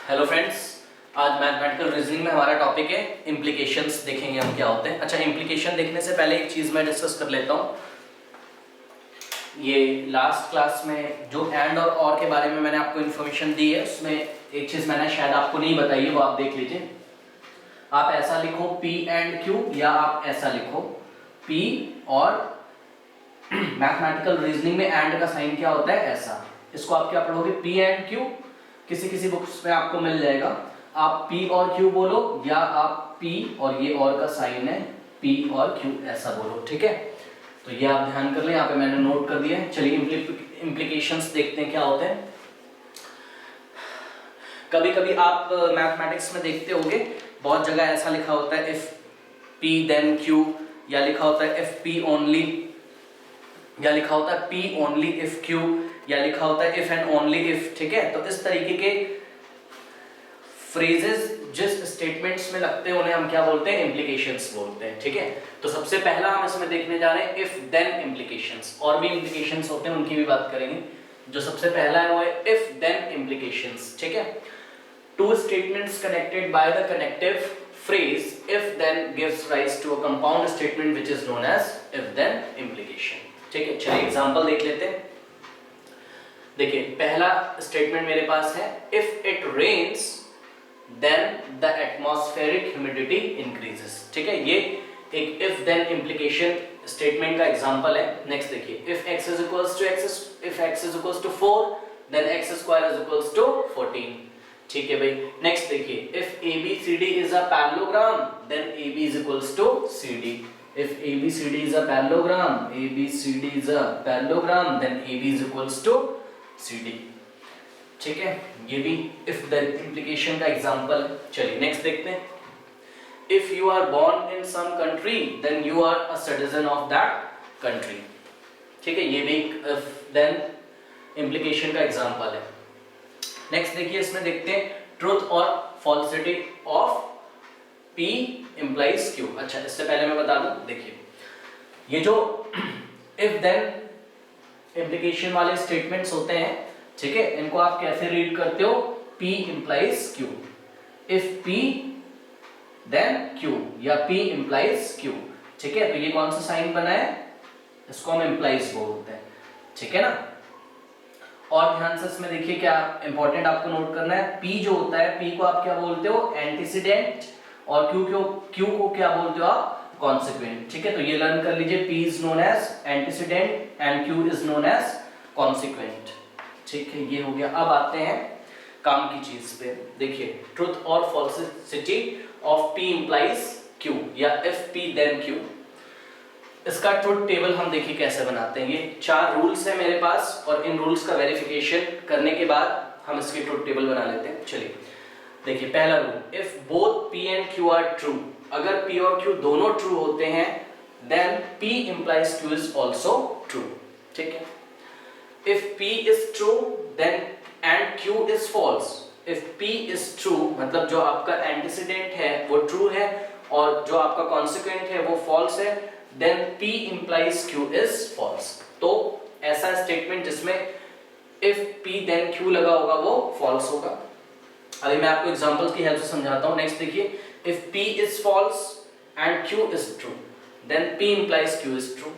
Hello friends, आज mathematical reasoning में हमारा टॉपिक है इम्प्लीकेशंस। देखेंगे हम क्या होते हैं। अच्छा, इम्प्लीकेशन देखने से पहले एक चीज़ मैं डिस्कस कर लेता हूँ। ये लास्ट क्लास में जो एंड और के बारे में मैंने आपको इन्फॉर्मेशन दी है, उसमें एक चीज़ मैंने शायद आपको नहीं बताई है, वो आप देख लीजिए। आप ऐसा लिखो P एंड Q, या आप ऐसा लिखो P और मैथमेटिकल रीजनिंग में एंड का साइन क्या होता है, ऐसा। इसको आप क्या पढ़ोगे, P एंड Q। किसी किसी बुक्स में आपको मिल जाएगा। आप P और Q बोलो, या आप P और ये और का साइन है P और Q, ऐसा बोलो, ठीक है। तो ये आप ध्यान कर लें, यहाँ पे मैंने नोट कर दिया है। चलिए इम्प्लीकेशंस देखते हैं क्या होते हैं। कभी कभी आप मैथमेटिक्स में देखते होंगे, बहुत जगह ऐसा लिखा होता है इफ P then Q, या लिखा होता है इफ P only, या लिखा होता है P only if Q, या लिखा होता है if and only if, ठीक है। तो इस तरीके के फ्रेजेस जिस स्टेटमेंट्स में लगते हैं उन्हें हम क्या बोलते हैं, इम्प्लीकेशंस बोलते हैं, ठीक है। तो सबसे पहला हम इसमें देखने जा रहे हैं इफ देन इम्प्लीकेशंस। और भी इम्प्लीकेशंस होते हैं, उनकी भी बात करेंगे। जो सबसे पहला है वो है इफ देन इम्प्लीकेशंस, ठीक है। Two statements connected by the connective phrase if then gives rise to a compound statement which is known as if then implication, ठीक है। चलिए एग्जांपल देख लेते हैं। देखिए पहला स्टेटमेंट मेरे पास है if it rains then the atmospheric humidity increases, ठीक है। ये एक if then implication स्टेटमेंट का एग्जांपल है। नेक्स्ट देखिए if x is equals to 4 then x square is equals to 14, ठीक है भाई। नेक्स्ट देखिए if ABCD is a parallelogram then AB is equals to CD। if ABCD is a parallelogram then AB is equals to CD, ठीक है। ये भी if then implication का example है। चलिए नेक्स्ट देखते हैं। if you are born in some country then you are a citizen of that country, ठीक है। ये भी if then implication का एग्जांपल है। नेक्स्ट देखिए, इसमें देखते हैं ट्रुथ और falsity of P implies Q। अच्छा, इससे पहले मैं बता दूं, देखिए ये जो if then implication वाले स्टेटमेंट्स होते हैं, ठीक है, इनको आप कैसे रीड करते हो, P implies Q, if P then Q, या P implies Q, ठीक है। तो ये कौन सा साइन बना है, इसको हम implies बोलते हैं, ठीक है ना। और ध्यान से इसमें देखिए क्या इंपॉर्टेंट आपको नोट करना है। P जो होता है, P को आप क्या बोलते हो, एंटीसीडेंट, और Q को क्या बोलते हो आप, कॉन्सिक्वेंट, ठीक है। तो ये लर्न कर लीजिए, P is known as antecedent and Q is known as consequent, ठीक है। ये हो गया। अब आते हैं काम की चीज पे। देखिए ट्रुथ और falsity of P implies Q, या if P then Q। इसका ट्रुथ टेबल हम देखिए कैसे बनाते हैं। ये 4 रूल्स है मेरे पास, और इन रूल्स का वेरिफिकेशन करने के बाद हम इसकी ट्रुथ टेबल बना लेते हैं। चलिए देखिए पहला rule, if both P and Q are true, अगर P और Q दोनों ट्रू होते हैं then P implies Q is also true, ठीक है। if P is true then and Q is false, if P is true मतलब जो आपका एंटीसीडेंट है वो ट्रू है और जो आपका कॉन्सिक्वेंट है वो फॉल्स है, then P implies Q is false। तो ऐसा स्टेटमेंट जिसमें if P then Q लगा होगा वो false होगा। अभी मैं आपको एग्जांपल की हेल्प से समझाता हूँ। नेक्स्ट देखिए, if P is false and Q is true then P implies Q is true,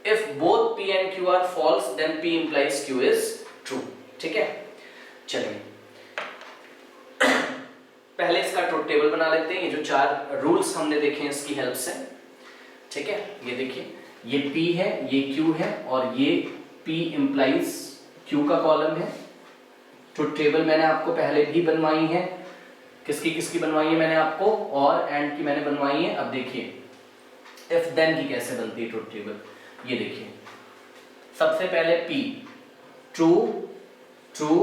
if both P and Q are false then P implies Q is true, ठीक है। चलिए पहले इसका ट्रुथ टेबल बना लेते हैं। ये जो 4 रूल्स हमने देखे हैं इसकी हेल्प से, ठीक है। ये देखिए, ये P है, ये Q है, और ये P implies Q का कॉलम है। ट्रुथ टेबल मैंने आपको पहले भी बनवाई है। किसकी किसकी बनवाई है मैंने आपको, और एंड की मैंने बनवाई है। अब देखिए इफ देन की कैसे बनती है ट्रुथ टेबल। ये देखिए सबसे पहले P true true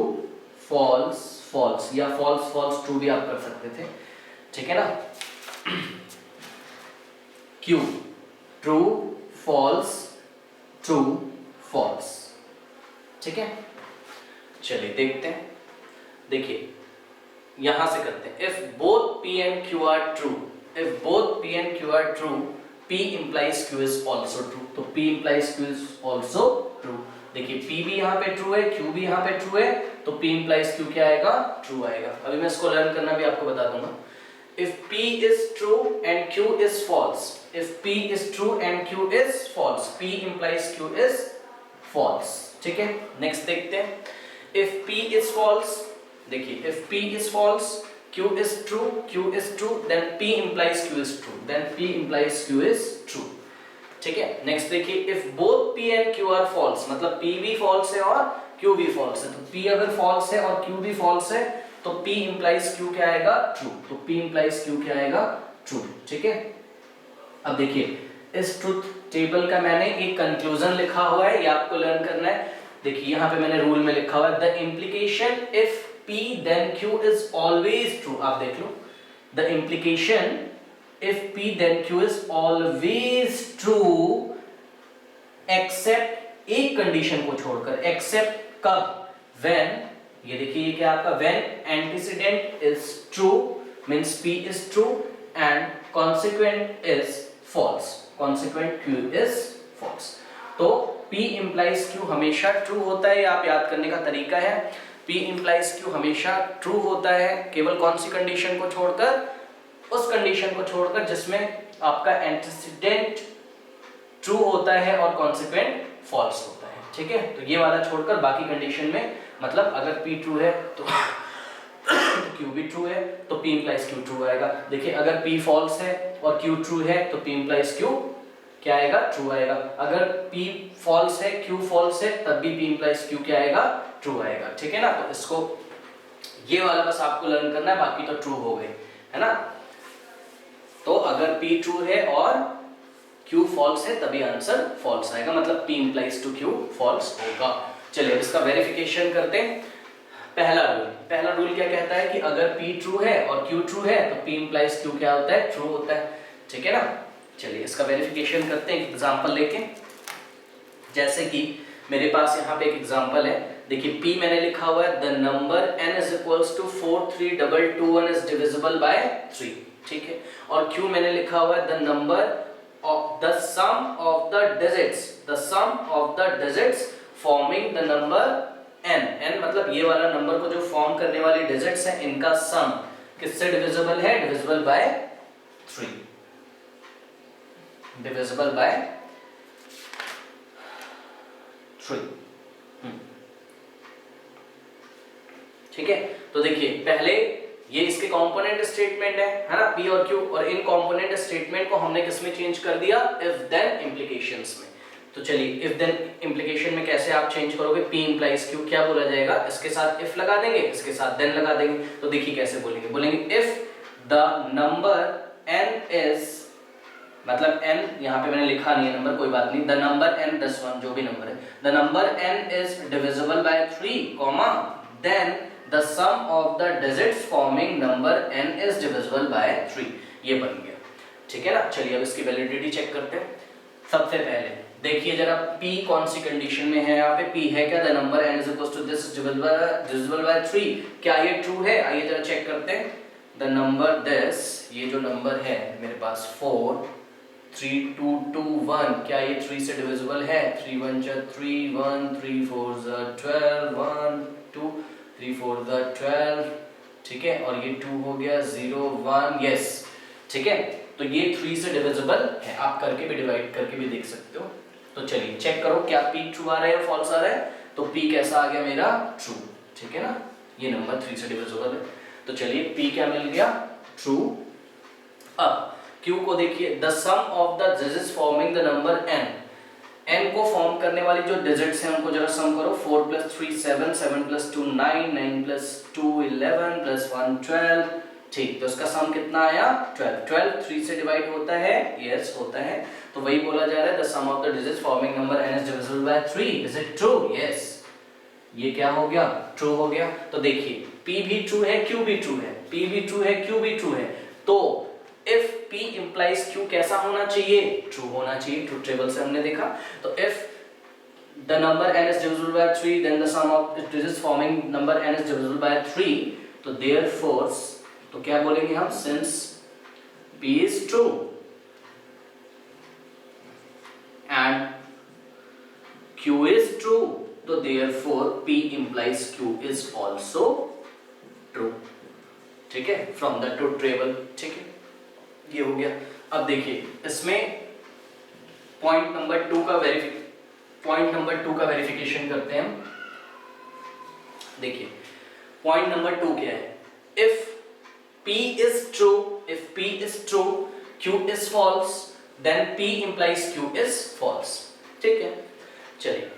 false false, या फॉल्स फॉल्स ट्रू भी आप कर सकते थे, ठीक है ना। Q true false true false, ठीक है। चलिए देखते हैं। देखिए यहां से करते हैं, if both P and Q are true, if both P and Q are true P implies Q is also true। तो P implies Q is also true। देखिए P भी यहाँ पे ट्रू है, Q भी यहाँ पे ट्रू है, तो P implies Q क्या आएगा, ट्रू आएगा। अभी मैं इसको लर्न करना भी आपको बता दूंगा। If P is true and Q is false, if P is true and Q is false, P implies Q is false, ठीक है। नेक्स्ट देखते हैं, if P is false, देखिए if P is false, Q is true, Q is true, then P implies Q is true, then P implies Q is true, ठीक है। Next देखिए, if both P and Q are false, मतलब P भी false है और Q भी false है, तो P अगर false है और Q भी false है तो P implies Q क्या आएगा, ट्रू, तो P implies Q क्या आएगा, ट्रू, ठीक है। अब देखिए, इस ट्रुथ टेबल का मैंने एक कंक्लूजन लिखा हुआ है, ये आपको लर्न करना है। देखिए यहाँ पे मैंने रूल में लिखा हुआ है, the implication if P then Q is always true, आप देख लो, the implication if P then Q is always true except एक कंडीशन को छोड़कर, except कब, when, ये देखिए ये क्या आपका, when antecedent is true means P is true and consequent is false, consequent Q is false, तो P implies Q हमेशा true होता है, ये आप याद करने का तरीका है। P implies Q हमेशा true होता है, केवल कौन सी कंडीशन को छोड़कर, उस कंडीशन को छोड़कर जिसमें आपका एंटीसीडेंट ट्रू होता है और कॉन्सिक्वेंट फॉल्स होता है, ठीक है। तो ये वाला छोड़कर बाकी कंडीशन में, मतलब अगर P ट्रू है तो Q भी ट्रू है तो P implies Q ट्रू आएगा। देखिए अगर P फॉल्स है और Q ट्रू है तो P implies Q क्या आएगा, ट्रू आएगा। अगर P फॉल्स है Q फॉल्स है तब भी P implies Q क्या आएगा, ट्रू आएगा, ठीक है ना। तो इसको ये वाला बस आपको लर्न करना है, बाकी तो ट्रू हो गए, है ना। तो अगर P ट्रू है और Q फॉल्स है तभी आंसर फॉल्स आएगा, मतलब P implies to Q false होगा। चलिए इसका वेरिफिकेशन करते हैं। पहला रूल क्या कहता है कि अगर P ट्रू है और Q ट्रू है तो P implies Q क्या होता है, ट्रू होता है, ठीक है ना। चलिए इसका वेरिफिकेशन करते हैं एग्जांपल लेके। जैसे कि मेरे पास यहाँ पे एक एग्जांपल है, देखिए P मैंने लिखा हुआ है, the number n is equals to 43221 is divisible by 3, ठीक है। और Q मैंने लिखा हुआ है, the number of the sum of the digits forming the number n मतलब ये वाला नंबर को जो फॉर्म करने वाली डिजिट्स हैं इनका सम किससे डिविजिबल है, डिविजिबल बाय 3, डिविजिबल बाय 3, ठीक है। तो देखिए पहले ये इसके कंपोनेंट स्टेटमेंट है ना, P और Q, और इन कंपोनेंट स्टेटमेंट को हमने किस में चेंज कर दिया, इफ देन इम्प्लीकेशंस में। तो चलिए इफ देन इम्प्लीकेशन में कैसे आप चेंज करोगे, P implies Q क्या बोला जाएगा, इसके साथ if लगा देंगे, इसके साथ then लगा देंगे। तो देखिए कैसे बोलेंगे, बोलेंगे if the number n is, मतलब n यहाँ पे मैंने लिखा नहीं है नंबर, कोई बात नहीं, द नंबर n 10 जो भी नंबर है, the number n is divisible by 3, then the sum of the digits forming number n is divisible by 3, ये बन गया, ठीक है ना। चलिए अब इसकी वैलिडिटी चेक करते हैं। सबसे पहले देखिए जरा P कौन सी कंडीशन में है, यहाँ पे P है क्या, the number n is equals to this is divisible by 3, क्या ये ट्रू है, आइए जरा चेक करते हैं। द नंबर this, ये जो नंबर है मेरे पास 4 3 2 2 1, क्या ये 3 से डिविजिबल है, 3 1 जा 3 1 3 4 जा 12 1 2 3 4 जा 12, ठीक है, और ये 2 हो गया 0 1, यस, ठीक है। तो ये 3 से डिविजिबल है, आप करके भी डिवाइड करके भी देख सकते हो। तो चलिए चेक करो क्या P ट्रू आ रहा है या फॉल्स आ रहा है, तो P कैसा आ गया मेरा, ट्रू, ठीक है ना, ये नंबर 3 से डिविजिबल है। तो चलिए P क्या मिल गया, ट्रू। अब Q को देखिए, the sum of the digits forming the number n को फॉर्म करने वाली जो डिजिट्स हैं उनको जरा सम करो, 4 + 3 7 7 + 2 9 9 + 2 11 + 1 12, ठीक, तो इसका सम कितना आया, 12 12 3 से डिवाइड होता है, यस होता है, तो वही बोला जा रहा है, the sum of the digits forming number n is divisible by 3, is it true, yes, ये क्या हो गया, ट्रू हो गया। तो देखिए P भी ट्रू है, Q भी ट्रू है, P भी ट्रू है, Q भी ट्रू है, तो if P implies Q कैसा होना चाहिए, ट्रू होना चाहिए, ट्रू टेबल से हमने देखा। तो if the number n is divisible by 3, then the sum of its digits forming number n is divisible by 3, तो therefore तो क्या बोलेंगे हम, since P is true and Q is true तो therefore P implies Q is also true। ठीक है, from the truth table. ठीक है, ये हो गया। अब देखिए इसमें पॉइंट नंबर टू का वेरिफिकेशन करते हैं हम। देखिए पॉइंट नंबर टू क्या है, if P is true, Q is false, then P implies Q is false। ठीक है, चलिए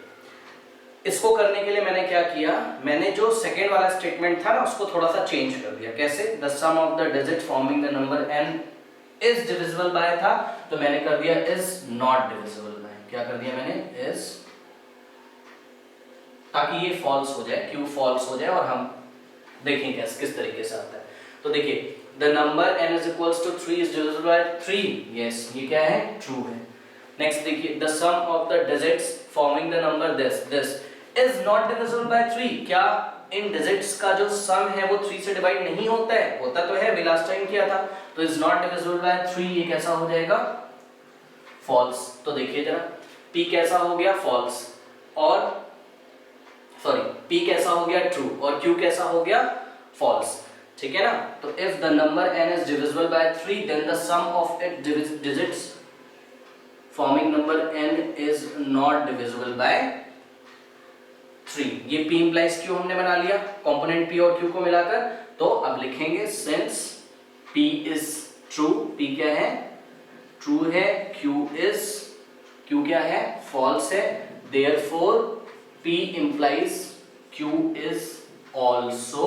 इसको करने के लिए मैंने क्या किया, मैंने जो सेकेंड वाला स्टेटमेंट था ना उसको थोड़ा सा चेंज कर दिया। कैसे, the sum of the digit forming the number n is divisible by था, तो मैंने कर दिया इज नॉट डिविजिबल बाय। क्या कर दिया मैंने, इज, ताकि ये फॉल्स हो जाए, Q फॉल्स हो जाए और हम देखें किस तरीके से आता है। तो देखिए the number n is equals to 3 is divisible by 3, yes ये क्या है, ट्रू है। नेक्स्ट देखिए the sum of the digits forming the number this is not divisible by 3, क्या इन डिजिट्स का जो सम है वो 3 से डिवाइड नहीं होता है, होता तो है, अभी लास्ट टाइम किया था। तो इज नॉट डिविजिबल बाय 3, ये कैसा हो जाएगा, फॉल्स। तो देखिए जरा p कैसा हो गया, फॉल्स, और सॉरी p कैसा हो गया, ट्रू, और q कैसा हो गया, फॉल्स। ठीक है ना, तो if the number n is divisible by 3 then the sum of its digits forming number n is not divisible by 3। ये P implies Q हमने बना लिया, कंपोनेंट P और Q को मिलाकर। तो अब लिखेंगे since P is true, P क्या है, ट्रू है, Q क्या है, फॉल्स है, therefore P implies Q is also,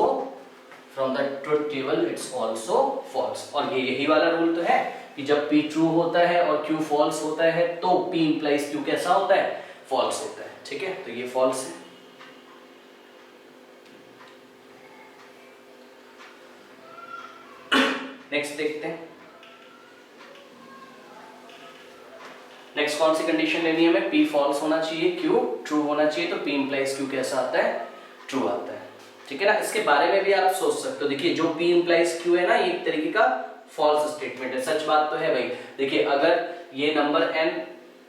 from the truth table it's also false। और ये यही वाला रूल तो है कि जब P ट्रू होता है और Q फॉल्स होता है तो P implies Q कैसा होता है, फॉल्स होता है। ठीक है, तो ये फॉल्स है। नेक्स्ट देखते हैं, नेक्स्ट कौन सी कंडीशन लेनी है हमें, P फॉल्स होना चाहिए, Q ट्रू होना चाहिए, तो P implies Q कैसा आता है, ट्रू आता है। ठीक है ना, इसके बारे में भी आप सोच सकते हो। देखिए जो P implies Q है ना, ये एक तरीके का फॉल्स स्टेटमेंट है, सच बात तो है भाई। देखिए अगर ये नंबर n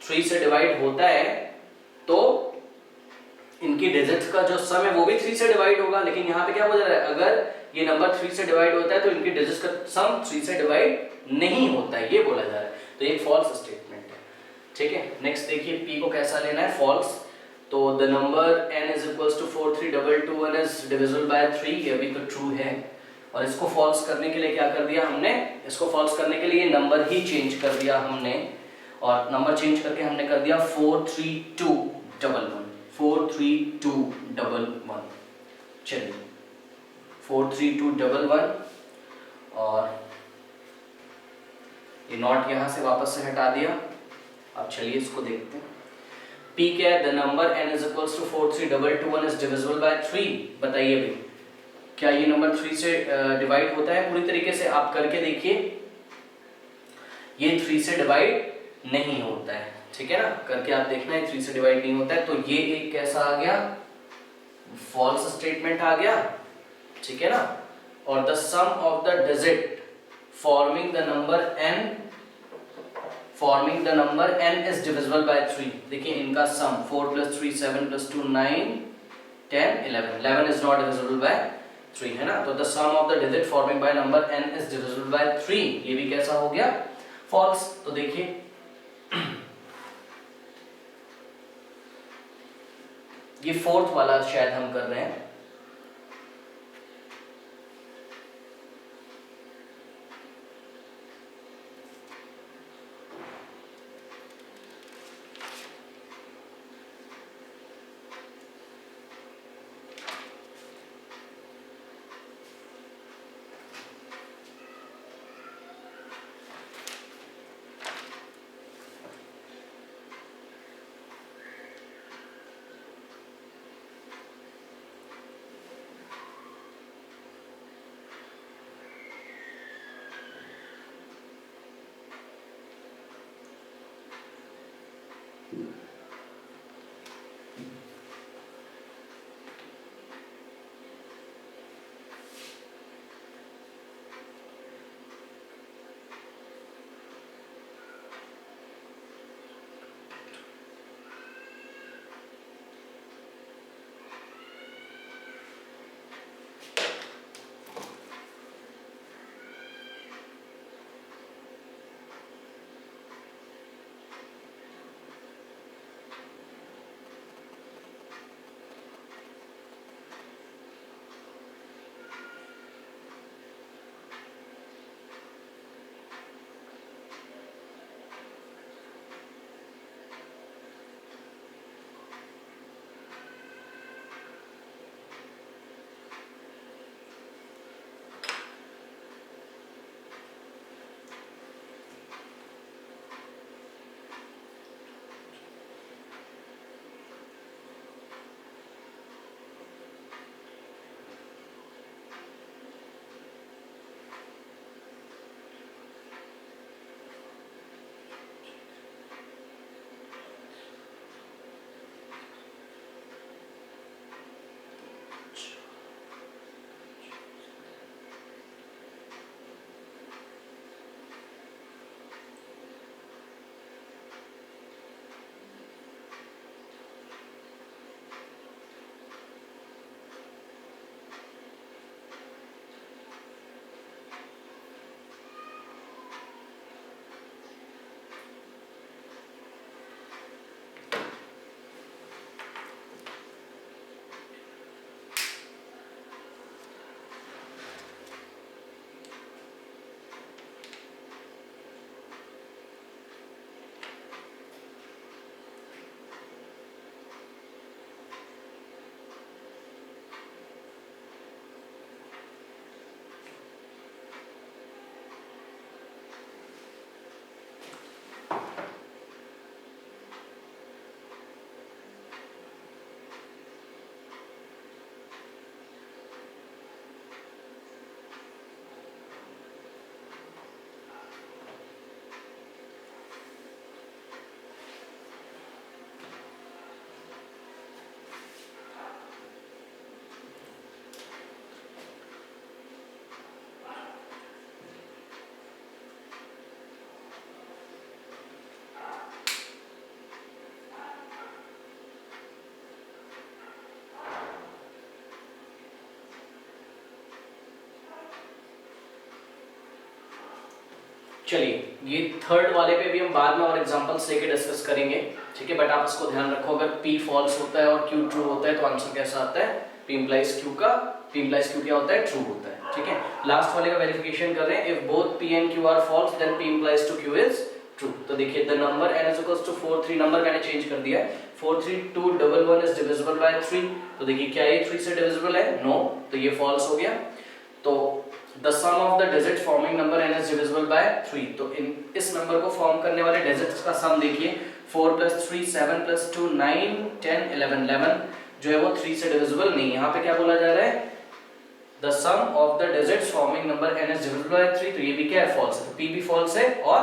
3 से डिवाइड होता है तो इनकी डिजिट्स का जो सम है वो भी 3 से डिवाइड होगा, लेकिन यहाँ पे क्या बोल रहा है, अगर ये नंबर 3 से डिवाइड होता है तो इनकी डिजिट्स का सम 3 से डिवाइड नहीं होता है, ये बोला जा रहा है। तो ये फॉल्स स्टेटमेंट है। ठीक है, नेक्स्ट देखिए P को कैसा लेना है, फॉल्स। तो the number n is equals to 43221 is divisible by 3, ये भी तो ट्रू है। और इसको फॉल्स करने के लिए क्या कर दिया हमने, इसको फॉल्स करने के लिए नंबर ही चेंज कर दिया हमने, और नंबर चेंज करके हमने कर दिया 43211, 43211। चलिए 43211, और ये नॉट यहाँ से वापस से हटा दिया। अब चलिए इसको देखते हैं, P क्या है, the number n is equals to 43221 is divisible by 3। बताइए भाई क्या ये नंबर 3 से डिवाइड होता है पूरी तरीके से, आप करके देखिए, ये 3 से डिवाइड नहीं होता है। ठीक है ना, करके आप देखना है 3 से डिवाइड नहीं होता है, तो ये एक कैसा आ गया, फॉल्स स्टेटमेंट आ गया। ठीक है ना, और the sum of the digit forming the number n is divisible by 3। देखिए इनका सम 4 + 3 7 + 2 9 10 11, 11 is not divisible by 3 है ना, तो the sum of the digit forming by number n is divisible by 3, ये भी कैसा हो गया, फॉल्स। तो देखिए ये फोर्थ वाला शायद हम कर रहे हैं, चलिए ये थर्ड वाले पे भी हम बाद में और एग्जांपल्स लेके डिस्कस करेंगे, ठीक है, बट आप इसको ध्यान रखो, अगर P फॉल्स होता है और Q ट्रू होता है तो आंसर कैसा आता है, P implies Q का P implies Q क्या होता है, ट्रू होता है, ठीक है। लास्ट वाले का वेरिफिकेशन कर रहे हैं, if both P and Q are false then P implies to Q is true. तो देखिए the number n is equals to 4 3 number मैंने चेंज कर दिया है, 4 3 2 1 1 is divisible by 3, तो देखिए क्या ये 3 से डिविजिबल है, नो, तो ये फॉल्स हो गया। तो the sum of the digits forming number n is divisible by 3, तो इस नंबर को फॉर्म करने वाले डिजिट्स का सम देखिए 4 + 3 7 + 2 9 10 11 11 जो है वो 3 से डिविजिबल नहीं है। यहाँ पे क्या बोला जा रहा है, the sum of the digits forming number n is divisible by 3, तो ये भी क्या है, फॉल्स है, तो p भी फॉल्स है और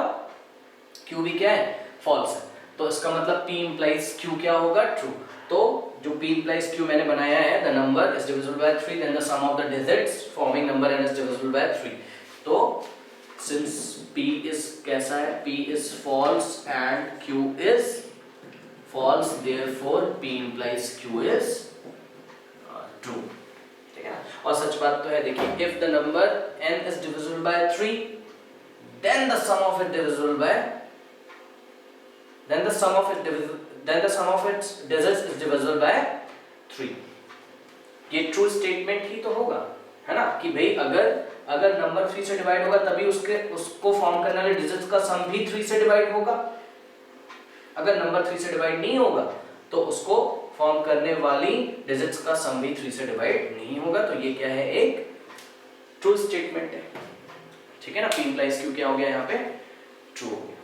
q भी क्या है, फॉल्स है, तो इसका मतलब p implies q क्या होगा, ट्रू। तो जो p implies q मैंने बनाया है, the number is divisible by 3 then the sum of the digits forming number n is divisible by 3, तो since p is कैसा है, p is false and q is false therefore p implies q is true, ठीक है ना। और सच बात तो है, देखिए if the number n is divisible by 3 then the sum of it divisible by then the sum of its digits is divisible by 3, ये true statement ही तो होगा, है ना, कि भाई अगर नंबर 3 से डिवाइड होगा तभी उसको फॉर्म करने वाले डिजिट्स का सम भी 3 से डिवाइड होगा, अगर नंबर 3 से डिवाइड नहीं होगा तो उसको फॉर्म करने वाली डिजिट्स का सम भी 3 से डिवाइड नहीं होगा, तो ये क्या है, एक ट्रू स्टेटमेंट है, ठीक है ना। p implies q क्या हो गया यहाँ पे, ट्रू हो गया।